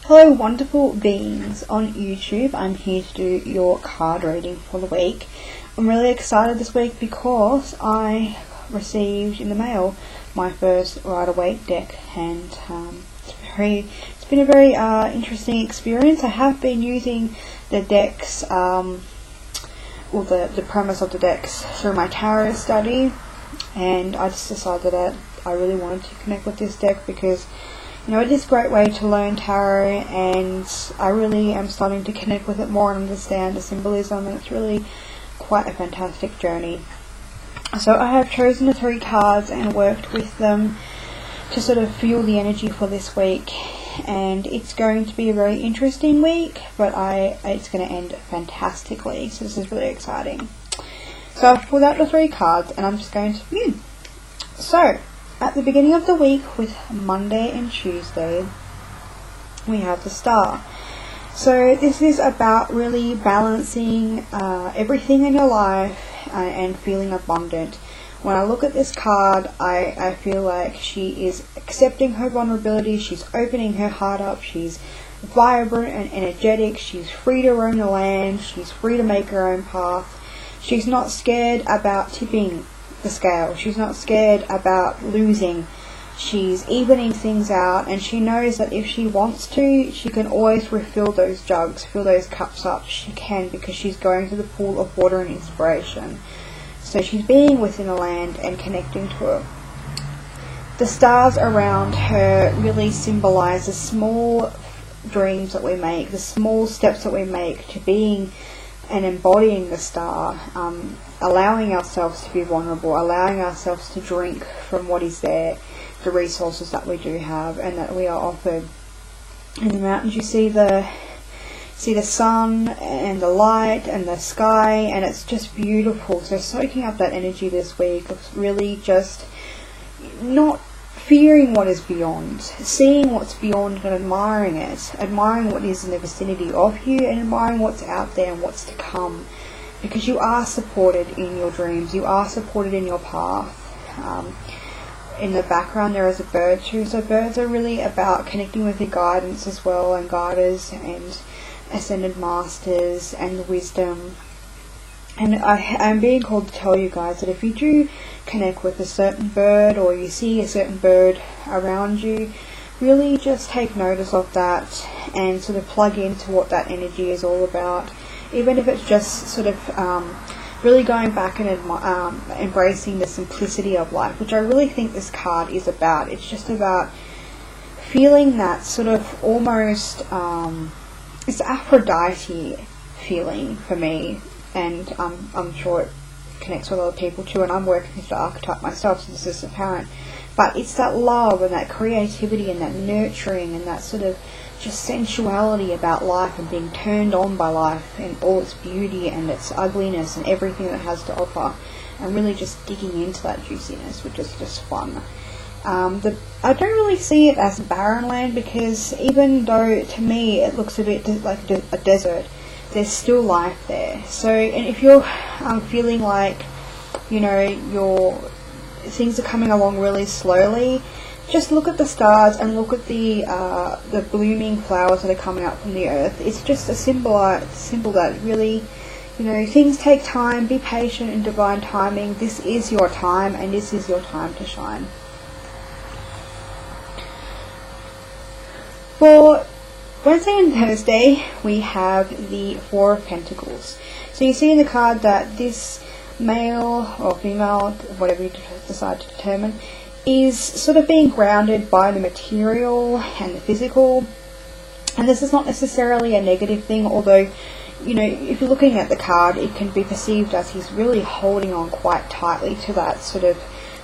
Hello wonderful beings on YouTube. I'm here to do your card reading for the week. I'm really excited this week because I received in the mail my first Rider-Waite deck, and it's been a very interesting experience. I have been using the decks, the premise of the decks through my tarot study, and I just decided that I really wanted to connect with this deck because it is a great way to learn tarot, and I really am starting to connect with it more and understand the symbolism, and it's really quite a fantastic journey. So I have chosen the 3 cards and worked with them to sort of feel the energy for this week, and it's going to be a very interesting week, but it's going to end fantastically, so this is really exciting. So I've pulled out the 3 cards and I'm just going to So at the beginning of the week, with Monday and Tuesday, we have the Star. So this is about really balancing everything in your life and feeling abundant. When I look at this card, I feel like she is accepting her vulnerability, she's opening her heart up, she's vibrant and energetic, she's free to roam the land, she's free to make her own path. She's not scared about tipping the scale. She's not scared about losing. She's evening things out, and she knows that if she wants to, she can always refill those jugs, fill those cups up. She can, because she's going to the pool of water and inspiration. So she's being within the land and connecting to it. The stars around her really symbolize the small dreams that we make, the small steps that we make to being and embodying the star, allowing ourselves to be vulnerable, allowing ourselves to drink from what is there, the resources that we do have and that we are offered. In the mountains you see the sun and the light and the sky, and it's just beautiful. So soaking up that energy this week of really just not fearing what is beyond, seeing what's beyond and admiring it, admiring what is in the vicinity of you and admiring what's out there and what's to come, because you are supported in your dreams, you are supported in your path. In the background there is a bird too, so birds are really about connecting with your guidance as well, and guiders and ascended masters and the wisdom. And I am being called to tell you guys that if you do connect with a certain bird, or you see a certain bird around you, really just take notice of that and sort of plug into what that energy is all about. Even if it's just sort of really going back and embracing the simplicity of life, which I really think this card is about. It's just about feeling that sort of almost, it's Aphrodite feeling for me, and I'm sure it connects with other people too, and I'm working with the archetype myself, so this is apparent. But it's that love and that creativity and that nurturing and that sort of just sensuality about life, and being turned on by life and all its beauty and its ugliness and everything that it has to offer, and really just digging into that juiciness, which is just fun. I don't really see it as barren land, because even though to me it looks a bit like a desert, there's still life there. So, and if you're feeling like your things are coming along really slowly, just look at the stars and look at the blooming flowers that are coming up from the earth. It's just a symbol that really, things take time. Be patient in divine timing. This is your time, and this is your time to shine. For Wednesday and Thursday, we have the 4 of Pentacles. So you see in the card that this male or female, whatever you decide to determine, is sort of being grounded by the material and the physical. And this is not necessarily a negative thing, although, if you're looking at the card, it can be perceived as he's really holding on quite tightly to that sort of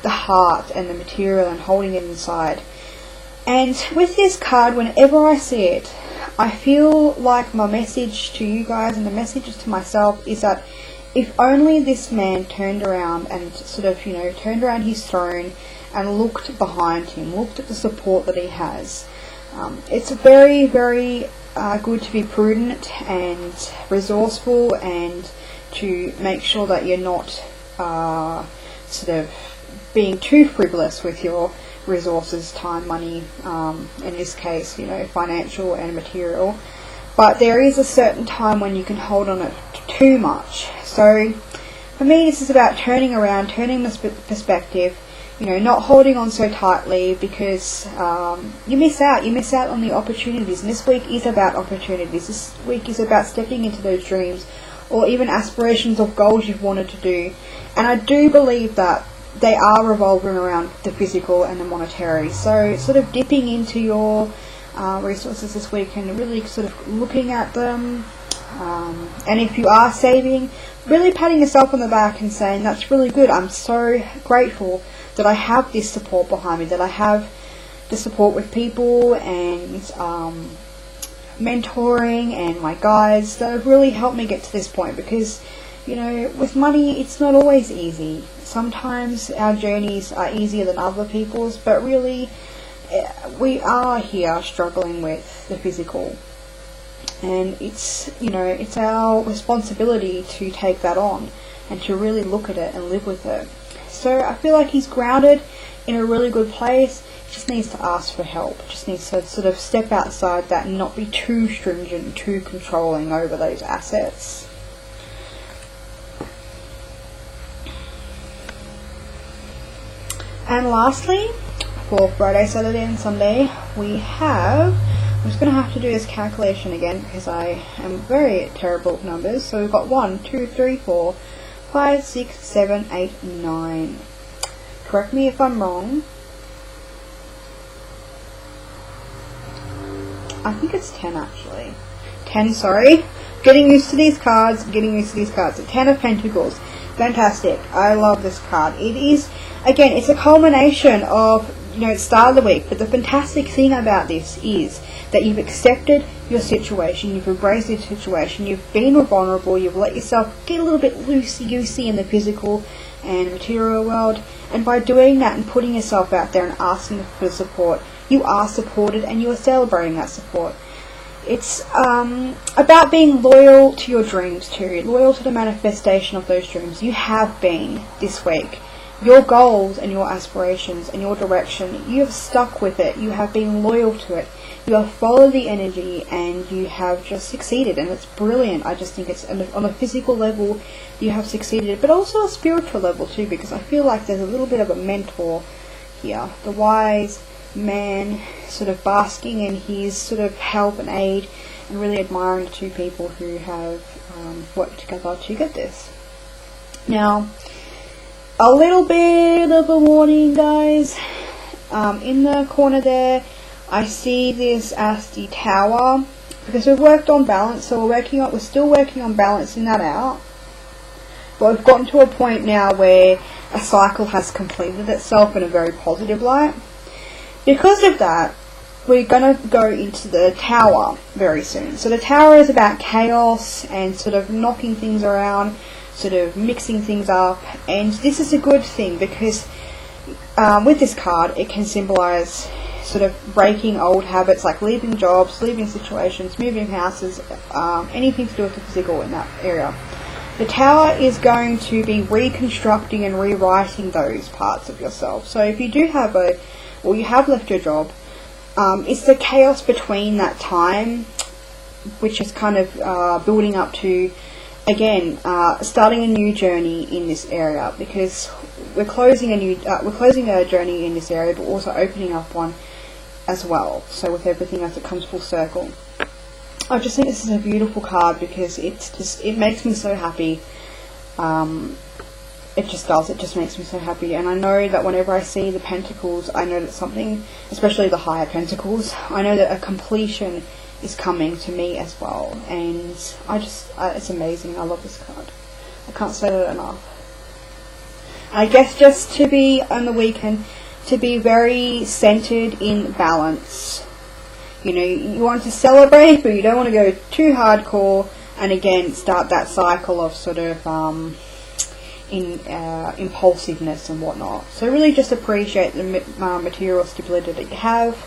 the heart and the material and holding it inside. And with this card, whenever I see it, I feel like my message to you guys and the message to myself is that if only this man turned around and sort of, turned around his throne and looked behind him, looked at the support that he has. It's very, very good to be prudent and resourceful, and to make sure that you're not sort of being too frivolous with your resources, time, money, in this case, financial and material. But there is a certain time when you can hold on it too much. So for me, this is about turning around, turning the perspective, not holding on so tightly, because you miss out on the opportunities. And this week is about opportunities. This week is about stepping into those dreams, or even aspirations of goals you've wanted to do. And I do believe that they are revolving around the physical and the monetary. So sort of dipping into your resources this week and really sort of looking at them. And if you are saving, really patting yourself on the back and saying, that's really good. I'm so grateful that I have this support behind me, that I have the support with people and mentoring and my guides that have really helped me get to this point. Because with money, it's not always easy. Sometimes our journeys are easier than other people's, but really we are here struggling with the physical. And it's our responsibility to take that on and to really look at it and live with it. So I feel like he's grounded in a really good place. He just needs to ask for help. Just needs to sort of step outside that and not be too stringent, too controlling over those assets. And lastly, for Friday, Saturday and Sunday, we have, I'm just going to have to do this calculation again because I am very terrible with numbers. So we've got 1, 2, 3, 4, 5, 6, 7, 8, 9. Correct me if I'm wrong. I think it's 10 actually. 10, sorry. Getting used to these cards. The 10 of Pentacles. Fantastic. I love this card. It is, again, it's a culmination of, the start of the week. But the fantastic thing about this is that you've accepted your situation, you've embraced your situation, you've been vulnerable, you've let yourself get a little bit loosey-goosey in the physical and material world. And by doing that and putting yourself out there and asking for support, you are supported and you are celebrating that support. It's about being loyal to your dreams too, loyal to the manifestation of those dreams. You have been this week. Your goals and your aspirations and your direction, you have stuck with it. You have been loyal to it. You have followed the energy and you have just succeeded, and it's brilliant. I just think it's on a physical level you have succeeded, but also a spiritual level too, because I feel like there's a little bit of a mentor here. The wise man sort of basking in his sort of help and aid, and really admiring the two people who have worked together to get this. Now, a little bit of a warning, guys. In the corner there, I see this as the Tower, because we've worked on balance, so we're still working on balancing that out. But we've gotten to a point now where a cycle has completed itself in a very positive light. Because of that, we're going to go into the Tower very soon. So the Tower is about chaos and sort of knocking things around, sort of mixing things up, and this is a good thing because with this card it can symbolize sort of breaking old habits, like leaving jobs, leaving situations, moving houses, anything to do with the physical in that area. The Tower is going to be reconstructing and rewriting those parts of yourself. So if you do have you have left your job, it's the chaos between that time, which is kind of building up to, again, starting a new journey in this area, because we're closing a journey in this area, but also opening up one as well. So with everything as it comes full circle, I just think this is a beautiful card because it makes me so happy. It just makes me so happy. And I know that whenever I see the Pentacles, I know that something, especially the higher Pentacles, I know that a completion is coming to me as well. And it's amazing. I love this card. I can't say that enough. I guess just to be on the weekend, to be very centered in balance. You want to celebrate, but you don't want to go too hardcore, and again start that cycle of sort of impulsiveness and whatnot. So really just appreciate the material stability that you have,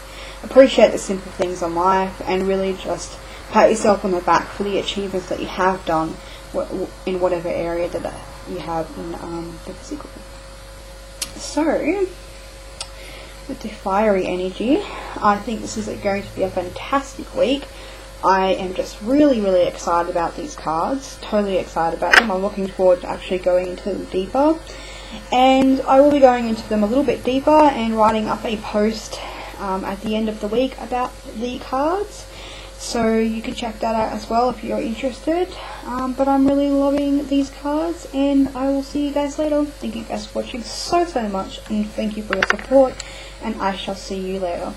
appreciate the simple things in life, and really just pat yourself on the back for the achievements that you have done in whatever area that you have in the physical. So with the fiery energy. I think this is going to be a fantastic week. I am just really excited about these cards, totally excited about them. I'm looking forward to actually going into them deeper, and I will be going into them a little bit deeper and writing up a post at the end of the week about the cards, so you can check that out as well if you're interested. But I'm really loving these cards, and I will see you guys later. Thank you guys for watching so much, and thank you for your support, and I shall see you later.